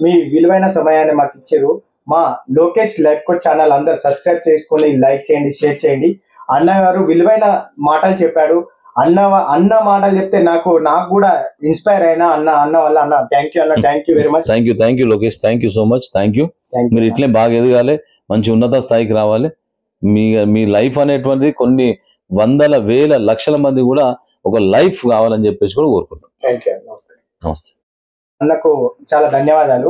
మీ విలువైన సమయాన్ని మాకు ఇచ్చారు. మా లోకేష్ లైఫ్ కోచ్ ఛానల్ అందరు సబ్స్క్రైబ్ చేసుకొని లైక్ చేయండి, షేర్ చేయండి. అన్న గారు విలువైన మాటలు చెప్పాడు. అన్న మాటలు చెప్తే నాకు కూడా ఇన్స్పైర్ అయినా అన్న వల్ల. అన్న థ్యాంక్ యూ అన్న, thank you very much. Thank you Lokesh, thank you so much. Thank you. మీరు ఇట్లే బాగా ఎదగాలి, మంచి ఉన్నత స్థాయికి రావాలి. మీ లైఫ్ అనేటువంటిది కొన్ని వందల వేల లక్షల మంది కూడా ఒక లైఫ్ కావాలని చెప్పేసి కూడా కోరుకుంటాం. Thank you. నమస్తే అన్నకు చాలా ధన్యవాదాలు.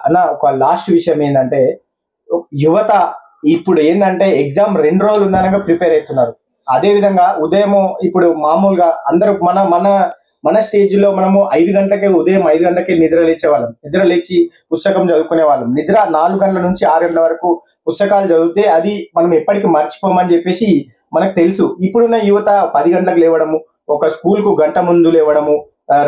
అన్న ఒక లాస్ట్ విషయం ఏంటంటే, యువత ఇప్పుడు ఏంటంటే ఎగ్జామ్ 2 రోజులు ఉందనగా ప్రిపేర్ అవుతున్నారు. అదే విధంగా ఉదయం ఇప్పుడు మామూలుగా అందరూ మన స్టేజ్ లో మనము ఉదయం 5 గంటలకే నిద్ర లేచేవాళ్ళం. నిద్ర లేచి పుస్తకం చదువుకునే వాళ్ళం. నిద్ర 4 గంటల నుంచి 6 గంటల వరకు పుస్తకాలు చదివితే అది మనం ఎప్పటికీ మర్చిపోమని చెప్పేసి మనకు తెలుసు. ఇప్పుడున్న యువత 10 గంటలకు లేవడము, ఒక స్కూల్ కు గంట ముందు లేవడము,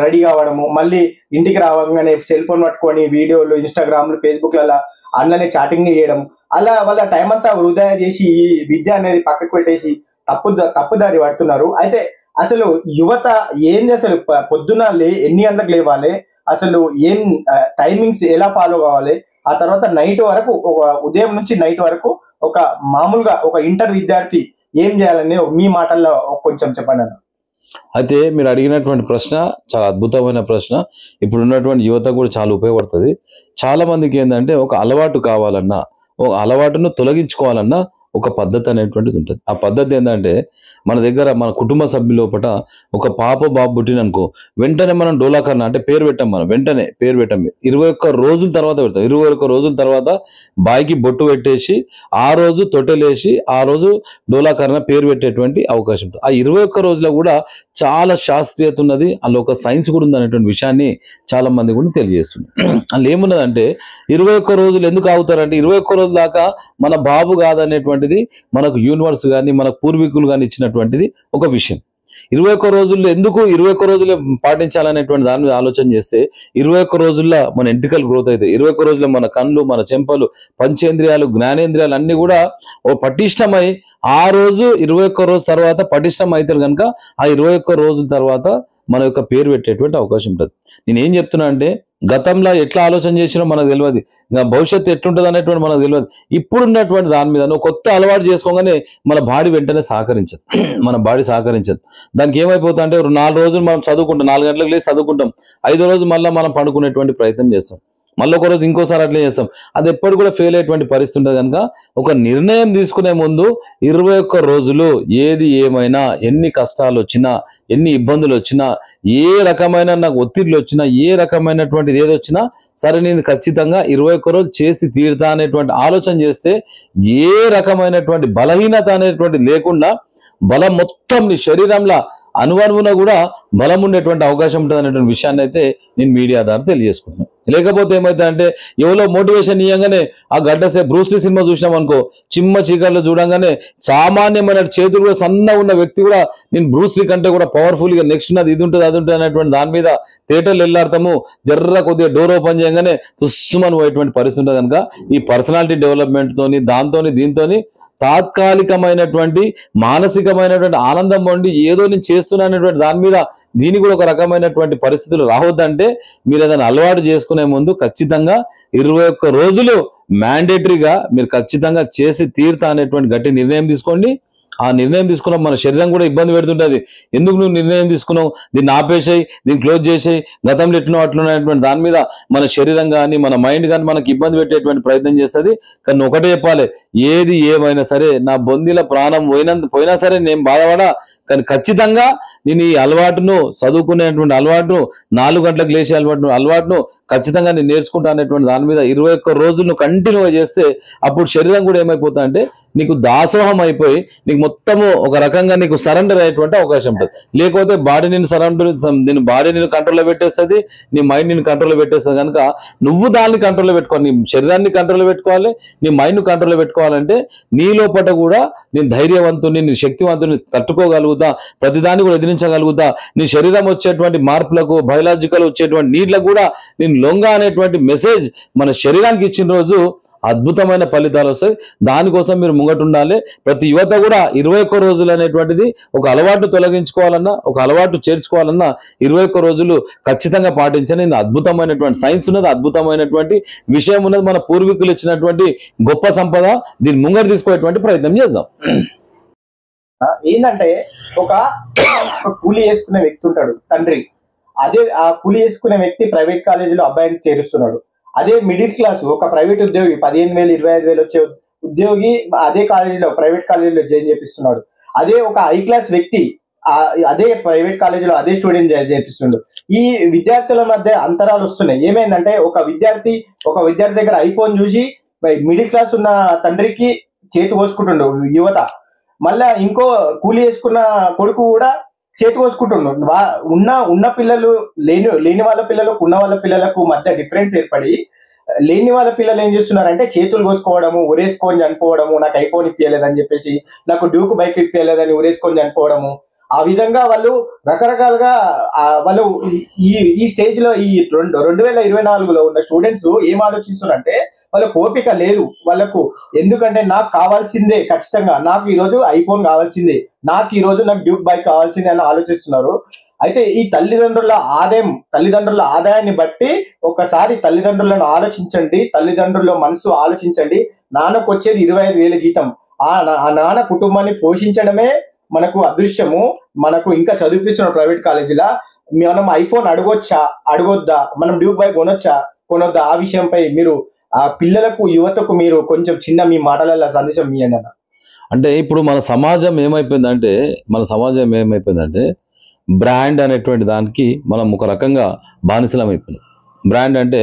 రెడీ కావడము, మళ్ళీ ఇంటికి రావగానే సెల్ ఫోన్ పట్టుకొని వీడియోలు, ఇన్స్టాగ్రామ్లు, ఫేస్బుక్లలో అన్ననే చాటింగ్ చేయడం, అలా వాళ్ళ టైం అంతా వృధా చేసి ఈ విద్య అనేది పక్కకు పెట్టేసి తప్పుదారి పడుతున్నారు. అయితే అసలు యువత ఏంది, అసలు పొద్దున ఎన్ని గంటలకు లేవాలి, అసలు ఏం టైమింగ్స్ ఎలా ఫాలో కావాలి, ఆ తర్వాత నైట్ వరకు, ఉదయం నుంచి నైట్ వరకు ఒక మామూలుగా ఒక ఇంటర్ విద్యార్థి ఏం చేయాలని మీ మాటల్లో కొంచెం చెప్పండి అన్న. అయితే మీరు అడిగినటువంటి ప్రశ్న చాలా అద్భుతమైన ప్రశ్న. ఇప్పుడు ఉన్నటువంటి యువత కూడా చాలా ఉపయోగపడుతుంది. చాలా మందికి ఏంటంటే ఒక అలవాటు కావాలన్నా, ఒక అలవాటును తొలగించుకోవాలన్నా ఒక పద్ధతి అనేటువంటిది ఉంటుంది. ఆ పద్ధతి ఏంటంటే, మన కుటుంబ సభ్యులోపట ఒక పాప బాబు పుట్టిననుకో, వెంటనే మనం డోలాకరణ అంటే పేరు పెట్టాం. మనం వెంటనే పేరు పెట్టాం. 21 రోజుల తర్వాత పెడతాం. 21 రోజుల తర్వాత బాయికి బొట్టు పెట్టేసి, ఆ రోజు తొట్టెలేసి, ఆ రోజు డోలాకరణ పేరు పెట్టేటువంటి అవకాశం ఉంటుంది. ఆ 21 రోజుల్లో కూడా చాలా శాస్త్రీయత ఉన్నది, అందులో ఒక సైన్స్ కూడా ఉంది అనేటువంటి విషయాన్ని చాలా మంది కూడా తెలియజేస్తుంది. అందులో ఏమున్నదంటే, 21 రోజులు ఎందుకు ఆగుతారంటే, 21 రోజుల దాకా మన బాబు కాదనేటువంటిది మనకు యూనివర్స్ కానీ మన పూర్వీకులు కానీ ఇచ్చినటువంటిది ఒక విషయం. 21 రోజుల్లో ఎందుకు 21 రోజులే పాటించాలనేటువంటి దాని మీద ఆలోచన చేస్తే, 21 రోజుల్లో మన ఎంట్రికల్ గ్రోత్ అవుతాయి. 21 రోజుల్లో మన కళ్ళు, మన చెంపలు, పంచేంద్రియాలు, జ్ఞానేంద్రియాలు అన్ని కూడా పటిష్టమై, ఆ రోజు 21 రోజు తర్వాత పటిష్టం అవుతారు కనుక ఆ 21 రోజుల తర్వాత మన యొక్క పేరు పెట్టేటువంటి అవకాశం ఉంటుంది. నేను ఏం చెప్తున్నా అంటే, గతంలో ఎట్లా ఆలోచన చేసినా మనకు తెలియదు, ఇంకా భవిష్యత్తు ఎట్లుంటుంది అనేటువంటి మనకు తెలియదు. ఇప్పుడున్నటువంటి దాని మీద నువ్వు కొత్త అలవాటు చేసుకోగానే మన బాడీ వెంటనే సహకరించదు. మన బాడీ సహకరించదు. దానికి ఏమైపోతా అంటే, 4 రోజులు మనం చదువుకుంటాం, 4 గంటలకు లేచి చదువుకుంటాం, 5వ రోజు మళ్ళీ మనం పడుకునేటువంటి ప్రయత్నం చేస్తాం, మళ్ళీ ఒక రోజు ఇంకోసారి అట్లే చేస్తాం. అది ఎప్పుడు కూడా ఫెయిల్ అయ్యేటువంటి పరిస్థితి ఉంటుంది. కనుక ఒక నిర్ణయం తీసుకునే ముందు 21 రోజులు ఏది ఏమైనా, ఎన్ని కష్టాలు వచ్చినా, ఎన్ని ఇబ్బందులు వచ్చినా, ఏ రకమైన నాకు ఒత్తిడిలు వచ్చినా, ఏ రకమైనటువంటిది ఏది వచ్చినా సరే, నేను ఖచ్చితంగా 21 రోజులు చేసి తీరుతా అనేటువంటి ఆలోచన చేస్తే, ఏ రకమైనటువంటి బలహీనత అనేటువంటి లేకుండా బలం మొత్తం నీ శరీరంలో అనువనువున కూడా బలం ఉండేటువంటి అవకాశం ఉంటుంది అనేటువంటి విషయాన్ని అయితే నేను మీడియా ద్వారా తెలియజేసుకుంటున్నాను. లేకపోతే ఏమైతుందంటే, ఎవరో మోటివేషన్ ఇవ్వగానే ఆ గడ్డసే బ్రూస్లీ సినిమా చూసినాం అనుకో, చిమ్మ చీకర్లు చూడంగానే సామాన్యమైన చేతులు కూడా సన్న ఉన్న వ్యక్తి కూడా నేను బ్రూస్లీ కంటే కూడా పవర్ఫుల్గా నెక్స్ట్ ఉన్నది ఇది ఉంటుంది అది ఉంటుంది అనేటువంటి దాని మీద థియేటర్లు వెళ్ళాడతాము. జర్ర కొద్దిగా డోర్ ఓపెన్ చేయగానే తుస్సుమని పోయేటువంటి పరిస్థితి ఉంటుంది. కనుక ఈ పర్సనాలిటీ డెవలప్మెంట్తోని దీంతోని తాత్కాలికమైనటువంటి మానసికమైనటువంటి ఆనందం పొంది ఏదో నేను చేస్తున్నా అనేటువంటి దాని మీద దీనికి కూడా ఒక రకమైనటువంటి పరిస్థితులు రావద్దంటే, మీరు ఏదైనా అలవాటు చేసుకునే ముందు ఖచ్చితంగా 21 రోజులు మ్యాండేటరీగా మీరు ఖచ్చితంగా చేసి తీరుతా అనేటువంటి గట్టి నిర్ణయం తీసుకోండి. ఆ నిర్ణయం తీసుకున్నాం మన శరీరం కూడా ఇబ్బంది పెడుతుంటుంది. ఎందుకు నువ్వు నిర్ణయం తీసుకున్నావు, దీన్ని ఆపేసాయి, దీన్ని క్లోజ్ చేసేయి, గతంలో ఎట్లునో అట్లున్నటువంటి దాని మీద మన శరీరం కానీ మన మైండ్ కానీ మనకి ఇబ్బంది పెట్టేటువంటి ప్రయత్నం చేస్తుంది. కానీ ఒకటే చెప్పాలి, ఏది ఏమైనా సరే నా బొందిల ప్రాణం పోయినా సరే నేను బాధపడా, కానీ ఖచ్చితంగా నేను ఈ అలవాటును, చదువుకునేటువంటి అలవాటును, 4 గంటలకు లేచే అలవాటును ఖచ్చితంగా నేను నేర్చుకుంటా అనేటువంటి దాని మీద 21 రోజులను కంటిన్యూగా చేస్తే, అప్పుడు శరీరం కూడా ఏమైపోతా అంటే నీకు దాసోహం అయిపోయి నీకు మొత్తము ఒక రకంగా నీకు సరెండర్ అయ్యేటువంటి అవకాశం ఉంటుంది. లేకపోతే బాడీ నేను కంట్రోల్లో పెట్టేస్తుంది, నీ మైండ్ నేను కంట్రోల్లో పెట్టేస్తుంది. కనుక నువ్వు దాన్ని కంట్రోల్లో పెట్టుకోవాలి, నీ శరీరాన్ని కంట్రోల్లో పెట్టుకోవాలి, నీ మైండ్ కంట్రోల్లో పెట్టుకోవాలంటే నీ లోపల కూడా నేను ధైర్యవంతుని, నీ శక్తివంతుని, తట్టుకోగలుగుతా, ప్రతిదాన్ని కూడా ఎదిరించగలుగుతా, నీ శరీరం వచ్చేటువంటి మార్పులకు, బయలాజికల్ వచ్చేటువంటి నీడ్లకు కూడా నేను లొంగ అనేటువంటి మెసేజ్ మన శరీరానికి ఇచ్చిన రోజు అద్భుతమైన ఫలితాలు వస్తాయి. దానికోసం మీరు ముంగట ఉండాలి. ప్రతి యువత కూడా 21 రోజులు అనేటువంటిది ఒక అలవాటు తొలగించుకోవాలన్నా, ఒక అలవాటు చేర్చుకోవాలన్నా 21 రోజులు ఖచ్చితంగా పాటించని అద్భుతమైనటువంటి సైన్స్ ఉన్నది, అద్భుతమైనటువంటి విషయం ఉన్నది. మన పూర్వీకులు ఇచ్చినటువంటి గొప్ప సంపద. దీన్ని ముంగట తీసుకునేటువంటి ప్రయత్నం చేద్దాం. ఏంటంటే ఒక కూలి చేసుకునే వ్యక్తి ఉంటాడు తండ్రి, అదే ఆ కూలి చేసుకునే వ్యక్తి ప్రైవేట్ కాలేజీలో అబ్బాయిని చేరుస్తున్నాడు. అదే మిడిల్ క్లాస్ ఒక ప్రైవేట్ ఉద్యోగి 15,000 25,000 వచ్చే ఉద్యోగి అదే కాలేజీలో ప్రైవేట్ కాలేజీలో జాయిన్ చేపిస్తున్నాడు. అదే ఒక హై క్లాస్ వ్యక్తి అదే ప్రైవేట్ కాలేజీలో అదే స్టూడెంట్ చేపిస్తుండు. ఈ విద్యార్థుల మధ్య అంతరాలు వస్తున్నాయి. ఏమైందంటే ఒక విద్యార్థి దగ్గర ఐఫోన్ చూసి మిడిల్ క్లాస్ ఉన్న తండ్రికి చేతి కోసుకుంటుండు యువత. మళ్ళా ఇంకో కూలి చేసుకున్న కొడుకు కూడా చేతి కోసుకుంటుండు. ఉన్న పిల్లలు లేని వాళ్ళ పిల్లలకు ఉన్న వాళ్ళ పిల్లలకు మధ్య డిఫరెన్స్ ఏర్పడి లేని వాళ్ళ పిల్లలు ఏం చేస్తున్నారంటే చేతులు కోసుకోవడము, ఉరేసుకొని చనిపోవడము, నాకు ఐఫోన్ ఇప్పించలేదని చెప్పేసి, నాకు డ్యూక్ బైక్ ఇప్పించలేదని ఉరేసుకొని చనిపోవడము. ఆ విధంగా వాళ్ళు రకరకాలుగా వాళ్ళు ఈ స్టేజ్ లో ఈ 2024లో ఉన్న స్టూడెంట్స్ ఏం ఆలోచిస్తున్నారంటే వాళ్ళకు ఓపిక లేదు వాళ్ళకు. ఎందుకంటే నాకు కావాల్సిందే, ఖచ్చితంగా నాకు ఈరోజు ఐఫోన్ కావాల్సిందే, నాకు ఈరోజు నాకు డ్యూక్ బైక్ కావాల్సిందే అని ఆలోచిస్తున్నారు. అయితే ఈ తల్లిదండ్రుల ఆదాయాన్ని బట్టి ఒకసారి తల్లిదండ్రులను ఆలోచించండి, తల్లిదండ్రుల మనసు ఆలోచించండి. నాన్నకు వచ్చేది 25,000 జీతం. ఆ నాన్న కుటుంబాన్ని పోషించడమే మనకు అదృశ్యము. మనకు ఇంకా చదివిస్తున్న ప్రైవేట్ కాలేజీలా మనం ఐఫోన్ అడగొద్దా, మనం డ్యూక్ బైక్ కొనొద్దా, ఆ విషయంపై మీరు ఆ పిల్లలకు యువతకు మీరు కొంచెం చిన్న మీ మాటలలో సందేశం ఇవ్వండి అన్న. అంటే ఇప్పుడు మన సమాజం ఏమైపోయిందంటే బ్రాండ్ అనేటువంటి దానికి మనం ఒక రకంగా బానిసలం అయిపోయినాం. బ్రాండ్ అంటే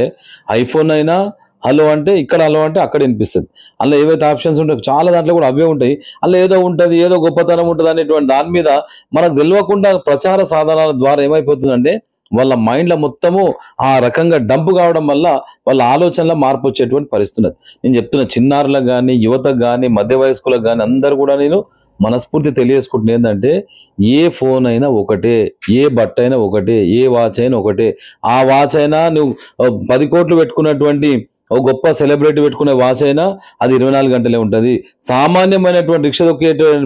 ఐఫోన్ అయినా హలో అంటే ఇక్కడ, హలో అంటే అక్కడ వినిపిస్తుంది. అందులో ఏవైతే ఆప్షన్స్ ఉంటాయో చాలా దాంట్లో కూడా అవే ఉంటాయి. అందులో ఏదో ఉంటుంది, ఏదో గొప్పతనం ఉంటుంది అనేటువంటి దాని మీద మనకు తెలియకుండా ప్రచార సాధనాల ద్వారా ఏమైపోతుందంటే వాళ్ళ మైండ్లో మొత్తము ఆ రకంగా డంప్ కావడం వల్ల వాళ్ళ ఆలోచనలో మార్పు వచ్చేటువంటి పరిస్థితి ఉన్నది. నేను చెప్తున్న చిన్నారులకు కానీ, యువతకు కానీ, మధ్య వయస్కులకు కానీ అందరూ కూడా నేను మనస్ఫూర్తి తెలియజేసుకుంటున్నా ఏంటంటే ఏ ఫోన్ అయినా ఒకటే, ఏ బట్ట అయినా ఒకటే, ఏ వాచ్ అయినా ఒకటే. ఆ వాచ్ అయినా నువ్వు 10 కోట్లు పెట్టుకున్నటువంటి ఒక గొప్ప సెలబ్రిటీ పెట్టుకునే వాచ్ అయినా అది 24 గంటలే ఉంటుంది. సామాన్యమైనటువంటి రిక్షా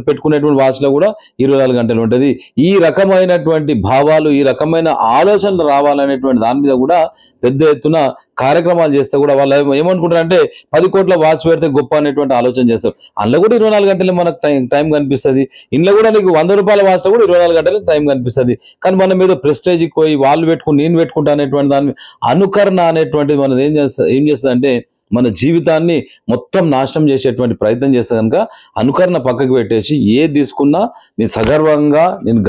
పెట్టుకునేటువంటి వాచ్లో కూడా 24 గంటలు ఉంటుంది. ఈ రకమైనటువంటి భావాలు, ఈ రకమైన ఆలోచనలు రావాలనేటువంటి దాని మీద కూడా పెద్ద ఎత్తున కార్యక్రమాలు చేస్తే కూడా వాళ్ళు ఏమనుకుంటారంటే 10 కోట్ల వాచ్ పెడితే గొప్ప అనేటువంటి ఆలోచన చేస్తారు. అందులో కూడా 24 గంటలే మనకు టైం కనిపిస్తుంది. ఇంట్లో కూడా నీకు 100 రూపాయల వాచ్లో కూడా 24 గంటలే టైం కనిపిస్తుంది. కానీ మనం మీద ప్రెస్టేజ్కి పోయి వాళ్ళు పెట్టుకుని నేను పెట్టుకుంటా అనేటువంటి దాన్ని అనుకరణ అనేటువంటిది మనం ఏం చేస్తుంది అంటే మన జీవితాన్ని మొత్తం నాశనం చేసేటువంటి ప్రయత్నం చేస్తే కనుక అనుకరణ పక్కకు పెట్టేసి ఏది తీసుకున్నా నేను సగర్వంగా, నేను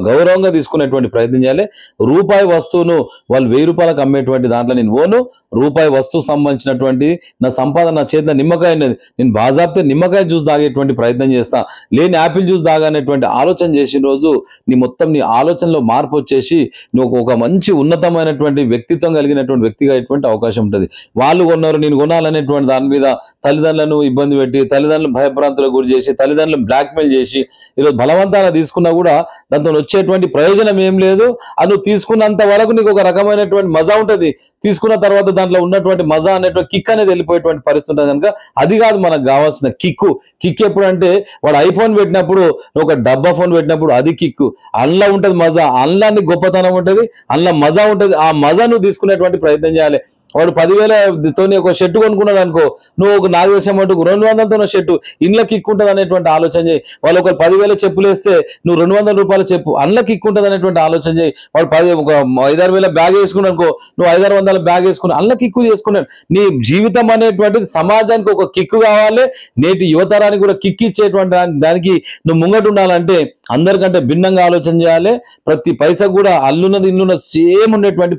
గౌరవంగా తీసుకునేటువంటి ప్రయత్నం చేయాలి. రూపాయి వస్తువును వాళ్ళు 1000 రూపాయలకు అమ్మేటువంటి దాంట్లో నేను ఓను. రూపాయి వస్తువు సంబంధించినటువంటి నా సంపాదన నా చేతిలో నిమ్మకాయ ఉన్నది, నేను బాజాబ్తే నిమ్మకాయ జ్యూస్ తాగేటువంటి ప్రయత్నం చేస్తా, లేని యాపిల్ జ్యూస్ తాగనేటువంటి ఆలోచన చేసిన రోజు నీ ఆలోచనలో మార్పు వచ్చేసి నువ్వు ఒక మంచి ఉన్నతమైనటువంటి వ్యక్తిత్వం కలిగినటువంటి వ్యక్తిగా అయ్యేటువంటి అవకాశం ఉంటుంది. వాళ్ళు కొన్నారు నేను కొనాలనేటువంటి దాని మీద తల్లిదండ్రులను ఇబ్బంది పెట్టి, తల్లిదండ్రులు భయభ్రాంతులకు గురి చేసి, తల్లిదండ్రులను బ్లాక్మెయిల్ చేసి ఈరోజు బలవంతంగా తీసుకున్నా కూడా దాంతో వచ్చేటువంటి ప్రయోజనం ఏం లేదు. అది నువ్వు తీసుకున్నంత వరకు నీకు ఒక రకమైనటువంటి మజా ఉంటుంది. తీసుకున్న తర్వాత దాంట్లో ఉన్నటువంటి మజా అనేటువంటి కిక్ అనేది వెళ్ళిపోయేటువంటి పరిస్థితి ఉంటుంది. కనుక అది కాదు మనకు కావాల్సిన కిక్ ఎప్పుడంటే వాడు ఐఫోన్ పెట్టినప్పుడు, ఒక డబ్బా ఫోన్ పెట్టినప్పుడు అది కిక్. అందులో ఉంటుంది మజా, అందులో గొప్పతనం ఉంటుంది, అందులో మజా ఉంటుంది. ఆ మజా నువ్వు తీసుకునేటువంటి ప్రయత్నం చేయాలి. వాడు 10,000 ఒక షర్టు కొనుక్కున్నాడు అనుకో, నువ్వు ఒక 4,000 మటుకు 200తో షర్టు ఇంట్లో కిక్ ఉంటుంది అనేటువంటి ఆలోచన చేయి. వాళ్ళు ఒక 10,000 చెప్పులు వేస్తే నువ్వు 200 రూపాయల చెప్పు అందులో కిక్ ఉంటుంది అనేటువంటి ఆలోచన చేయి. వాడు 5,000 బ్యాగ్ వేసుకున్నాడు అనుకో, నువ్వు 5,600 బ్యాగ్ వేసుకుని అందులో కిక్కు చేసుకున్నాడు. నీ జీవితం అనేటువంటిది సమాజానికి ఒక కిక్కు కావాలి. నేటి యువతరానికి కూడా కిక్ ఇచ్చేటువంటి దానికి నువ్వు ముంగట ఉండాలంటే అందరికంటే భిన్నంగా ఆలోచన చేయాలి. ప్రతి పైసా కూడా అల్లున్నది ఇల్లున్నది సేమ్ ఉండేటువంటి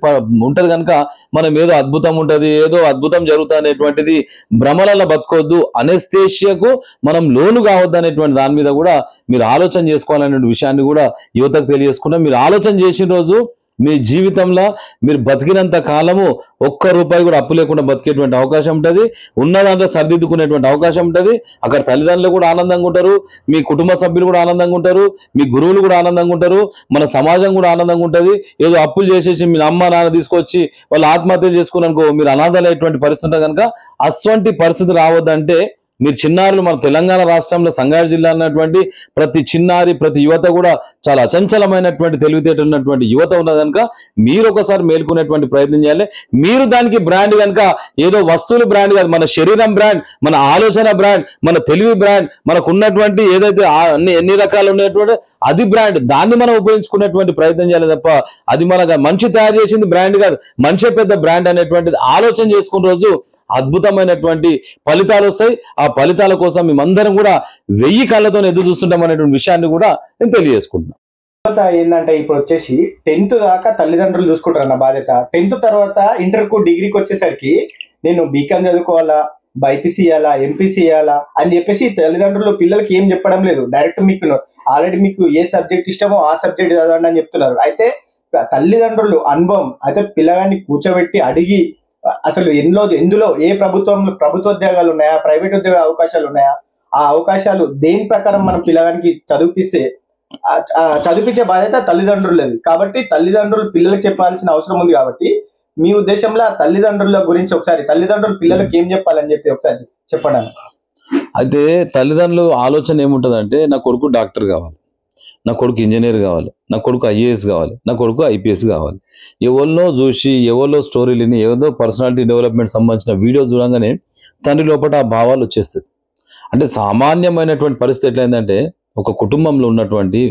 ఉంటది. కనుక మనం ఏదో అద్భుతం ఉంటుంది, ఏదో అద్భుతం జరుగుతుంది అనేటువంటిది భ్రమలలో బతకొద్దు. అనెస్థేషియాకు మనం లోను కావద్దు అనేటువంటి దాని మీద కూడా మీరు ఆలోచన చేసుకోవాలనే విషయాన్ని కూడా యువతకు తెలియజేసుకున్నాం. మీరు ఆలోచన చేసిన రోజు మీ జీవితంలో మీరు బతికినంత కాలము ఒక్క రూపాయి కూడా అప్పు లేకుండా బతికేటువంటి అవకాశం ఉంటుంది. ఉన్న దాంట్లో సరిదిద్దుకునేటువంటి అవకాశం ఉంటుంది. అక్కడ తల్లిదండ్రులు కూడా ఆనందంగా ఉంటారు, మీ కుటుంబ సభ్యులు కూడా ఆనందంగా ఉంటారు, మీ గురువులు కూడా ఆనందంగా ఉంటారు, మన సమాజం కూడా ఆనందంగా ఉంటుంది. ఏదో అప్పులు చేసేసి మీ అమ్మ నాన్న తీసుకొచ్చి వాళ్ళు ఆత్మహత్య చేసుకున్నారనుకో మీరు అనాథలయ్యేటువంటి పరిస్థితి ఉంటుంది. కనుక అటువంటి పరిస్థితి రావద్దంటే మీరు చిన్నారులు మన తెలంగాణ రాష్ట్రంలో సంగారెడ్డి జిల్లా ఉన్నటువంటి ప్రతి చిన్నారి ప్రతి యువత కూడా చాలా అచంచలమైనటువంటి తెలివితేటలు ఉన్నటువంటి యువత ఉన్నది కనుక మీరు ఒకసారి మేల్కొనేటువంటి ప్రయత్నం చేయాలి. మీరు దానికి బ్రాండ్ కనుక ఏదో వస్తువులు బ్రాండ్ కాదు, మన శరీరం బ్రాండ్, మన ఆలోచన బ్రాండ్, మన తెలివి బ్రాండ్, మనకు ఉన్నటువంటి ఏదైతే ఎన్ని రకాలు ఉన్నటువంటి అది బ్రాండ్, దాన్ని మనం ఉపయోగించుకునేటువంటి ప్రయత్నం చేయాలి తప్ప అది మనకు మనిషి తయారు చేసింది బ్రాండ్ కాదు, మనిషే పెద్ద బ్రాండ్ అనేటువంటిది ఆలోచన చేసుకున్న రోజు అద్భుతమైనటువంటి ఫలితాలు వస్తాయి. ఆ ఫలితాల కోసం మేమందరం కూడా 1000 కళ్ళతో ఎదురు చూస్తుంటాం అనేటువంటి విషయాన్ని కూడా నేను తెలియజేసుకుంటున్నాను. తర్వాత ఏంటంటే ఇప్పుడు వచ్చేసి 10th దాకా తల్లిదండ్రులు చూసుకుంటారు అన్న బాధ్యత. 10th తర్వాత ఇంటర్కు డిగ్రీకి వచ్చేసరికి నేను బీకామ్ చదువుకోవాలా, బైపీసీ ఇవ్వాలా, ఎంపీసీ ఇవ్వాలా అని చెప్పేసి తల్లిదండ్రులు పిల్లలకి ఏం చెప్పడం లేదు. డైరెక్ట్ మీకు ఆల్రెడీ మీకు ఏ సబ్జెక్ట్ ఇష్టమో ఆ సబ్జెక్ట్ చదవండి అని చెప్తున్నారు. అయితే తల్లిదండ్రులు అనుభవం అయితే పిల్లగాన్ని కూర్చోబెట్టి అడిగి అసలు ఎందులో ఏ ప్రభుత్వోద్యోగాలు ఉన్నాయా, ప్రైవేట్ ఉద్యోగ అవకాశాలు ఉన్నాయా, ఆ అవకాశాలు దేని ప్రకారం మనం పిల్లగానికి చదివించే బాధ్యత తల్లిదండ్రులది. కాబట్టి తల్లిదండ్రులు పిల్లలకు చెప్పాల్సిన అవసరం ఉంది. కాబట్టి మీ ఉద్దేశంలో తల్లిదండ్రుల గురించి ఒకసారి తల్లిదండ్రులు పిల్లలకు ఏం చెప్పాలని చెప్పి ఒకసారి చెప్పండి. అయితే తల్లిదండ్రులు ఆలోచన ఏముంటుందంటే నా కొడుకు డాక్టర్ కావాలి, నా కొడుకు ఇంజనీర్ కావాలి, నా కొడుకు ఐఏఎస్ కావాలి, నా కొడుకు ఐపీఎస్ కావాలి. ఎవరినో చూసి ఎవరిలో స్టోరీలని ఏదో పర్సనాలిటీ డెవలప్మెంట్ సంబంధించిన వీడియోస్ చూడంగానే తండ్రి లోపల ఆ భావాలు వచ్చేస్తుంది. అంటే సామాన్యమైనటువంటి పరిస్థితి ఎట్లయిందంటే ఒక కుటుంబంలో ఉన్నటువంటి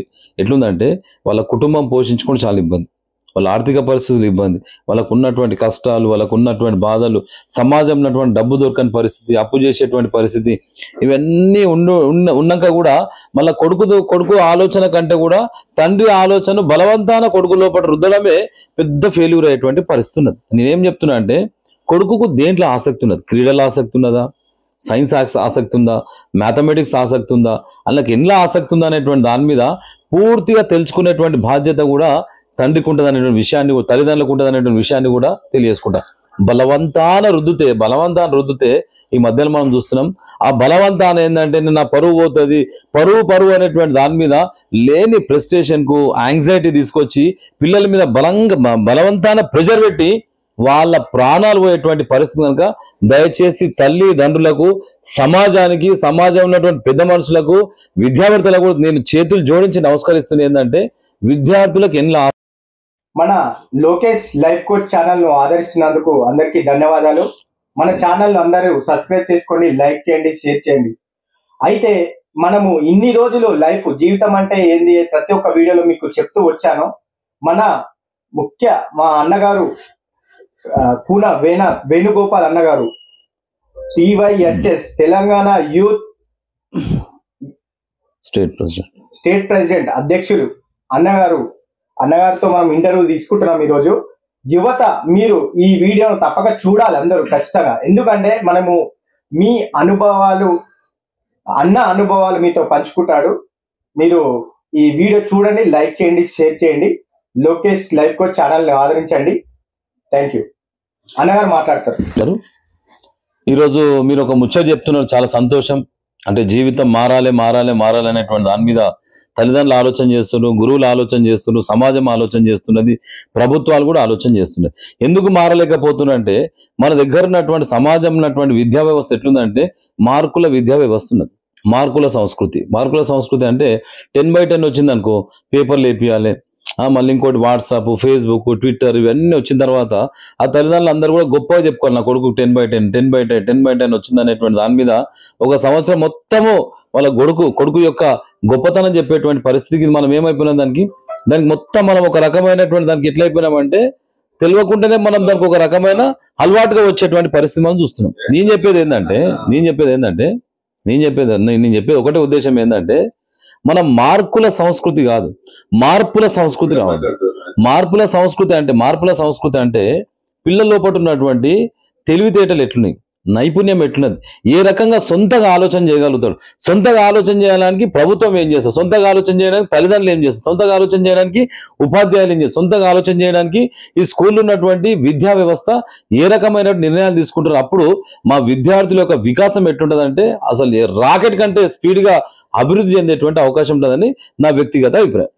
ఎట్లుందంటే వాళ్ళ కుటుంబం పోషించుకొని చాలా ఇబ్బంది, వాళ్ళ ఆర్థిక పరిస్థితులు ఇబ్బంది, వాళ్ళకు ఉన్నటువంటి కష్టాలు, వాళ్ళకు ఉన్నటువంటి బాధలు, సమాజంలో ఉన్నటువంటి డబ్బు దొరకని పరిస్థితి, అప్పు చేసేటువంటి పరిస్థితి, ఇవన్నీ ఉన్నాక కూడా మళ్ళీ కొడుకు ఆలోచన కంటే కూడా తండ్రి ఆలోచన బలవంతాన కొడుకు లోపల రుద్దడమే పెద్ద ఫెయిల్యూర్ అయ్యేటువంటి పరిస్థితి ఉన్నది. నేనేం చెప్తున్నా అంటే కొడుకుకు దేంట్లో ఆసక్తి ఉన్నది, క్రీడల ఆసక్తి ఉన్నదా, సైన్స్ ఆసక్తి ఉందా, మ్యాథమెటిక్స్ ఆసక్తి ఉందా, అందులోకి ఎన్లా ఆసక్తి ఉందా అనేటువంటి దాని మీద పూర్తిగా తెలుసుకునేటువంటి బాధ్యత కూడా తండ్రికి ఉంటుంది అనేటువంటి విషయాన్ని, తల్లిదండ్రులకు ఉంటుంది అనేటువంటి విషయాన్ని కూడా తెలియజేసుకుంటా. బలవంతాన రుద్దుతే ఈ మధ్యలో మనం చూస్తున్నాం. ఆ బలవంతాన ఏంటంటే నా పరువు పోతుంది, పరువు అనేటువంటి దాని మీద లేని ప్రెస్టేషన్కు యాంగ్జైటీ తీసుకొచ్చి పిల్లల మీద బలవంతాన ప్రెషర్ పెట్టి వాళ్ళ ప్రాణాలు పోయేటువంటి పరిస్థితి కనుక దయచేసి తల్లిదండ్రులకు, సమాజానికి, సమాజంలో ఉన్నటువంటి పెద్ద మనుషులకు, విద్యార్థులకు నేను చేతులు జోడించి నమస్కరిస్తున్నా. ఏంటంటే విద్యార్థులకు ఎన్నో మన లోకేష్ లైఫ్ కోచ్ ఛానల్ను ఆదరిస్తున్నందుకు అందరికీ ధన్యవాదాలు. మన ఛానల్ను అందరూ సబ్స్క్రైబ్ చేసుకోండి, లైక్ చేయండి, షేర్ చేయండి. అయితే మనము ఇన్ని రోజులు జీవితం అంటే ఏంది ప్రతి ఒక్క వీడియోలో మీకు చెప్తూ వచ్చాను. మా అన్నగారు కూన వేణుగోపాల్ అన్నగారు TYSS Telangana youth state president అధ్యక్షులు అన్నగారితో మనం ఇంటర్వ్యూ తీసుకుంటున్నాం ఈరోజు. యువత మీరు ఈ వీడియోను తప్పక చూడాలి అందరూ ఖచ్చితంగా. ఎందుకంటే మనము మీ అనుభవాలు మీతో పంచుకుంటాడు. మీరు ఈ వీడియో చూడండి, లైక్ చేయండి, షేర్ చేయండి. లోకేష్ లైఫ్ కోచ్ ఛానల్ని ఆదరించండి. Thank you. అన్నగారు మాట్లాడతారు. ఈరోజు మీరు ఒక ముచ్చట చెప్తున్నారు, చాలా సంతోషం. అంటే జీవితం మారాలి అనేటువంటి దాని మీద తల్లిదండ్రులు ఆలోచన చేస్తున్నారు, గురువులు ఆలోచన చేస్తున్నారు, సమాజం ఆలోచన చేస్తున్నది, ప్రభుత్వాలు కూడా ఆలోచన చేస్తున్నాయి. ఎందుకు మారలేకపోతున్నారంటే మన దగ్గర ఉన్నటువంటి సమాజం ఉన్నటువంటి విద్యా వ్యవస్థ ఎట్లుందంటే మార్కుల విద్యా వ్యవస్థ ఉన్నది. మార్కుల సంస్కృతి అంటే 10/10 వచ్చింది అనుకో పేపర్లు వేపియాలి, మళ్ళీ ఇంకోటి వాట్సాప్, ఫేస్బుక్, ట్విట్టర్ ఇవన్నీ వచ్చిన తర్వాత ఆ తల్లిదండ్రులు అందరూ కూడా గొప్పగా చెప్పుకోవాలి, నా కొడుకు 10/10 వచ్చింది అనేటువంటి దాని మీద ఒక సంవత్సరం మొత్తము వాళ్ళ కొడుకు యొక్క గొప్పతనం చెప్పేటువంటి పరిస్థితికి మనం ఏమైపోయినాం. దానికి మొత్తం మనం ఒక రకమైనటువంటి దానికి ఎట్లయిపోయినామంటే తెలియకుండానే మనం దానికి ఒక రకమైన అలవాటుగా వచ్చేటువంటి పరిస్థితి మనం చూస్తున్నాం. నేను చెప్పేది ఒకటే ఉద్దేశం ఏంటంటే మనం మార్కుల సంస్కృతి కాదు, మార్పుల సంస్కృతి కావాలి. మార్పుల సంస్కృతి అంటే పిల్లల లోపల ఉన్నటువంటి తెలివితేటలు ఎట్లున్నాయి, నైపుణ్యం ఎట్లున్నది, ఏ రకంగా సొంతగా ఆలోచన చేయగలుగుతాడు, సొంతగా ఆలోచన చేయడానికి ప్రభుత్వం ఏం చేస్తారు, సొంతగా ఆలోచన చేయడానికి తల్లిదండ్రులు ఏం చేస్తారు, సొంతగా ఆలోచన చేయడానికి ఉపాధ్యాయులు ఏం చేస్తారు, సొంతగా ఆలోచన చేయడానికి ఈ స్కూల్లో ఉన్నటువంటి విద్యా వ్యవస్థ ఏ రకమైన నిర్ణయాలు తీసుకుంటారు. అప్పుడు మా విద్యార్థుల యొక్క వికాసం ఎట్లుంటుందంటే అసలు రాకెట్ కంటే స్పీడ్గా అభివృద్ధి చెందేటువంటి అవకాశం ఉంటుందని నా వ్యక్తిగత అభిప్రాయం.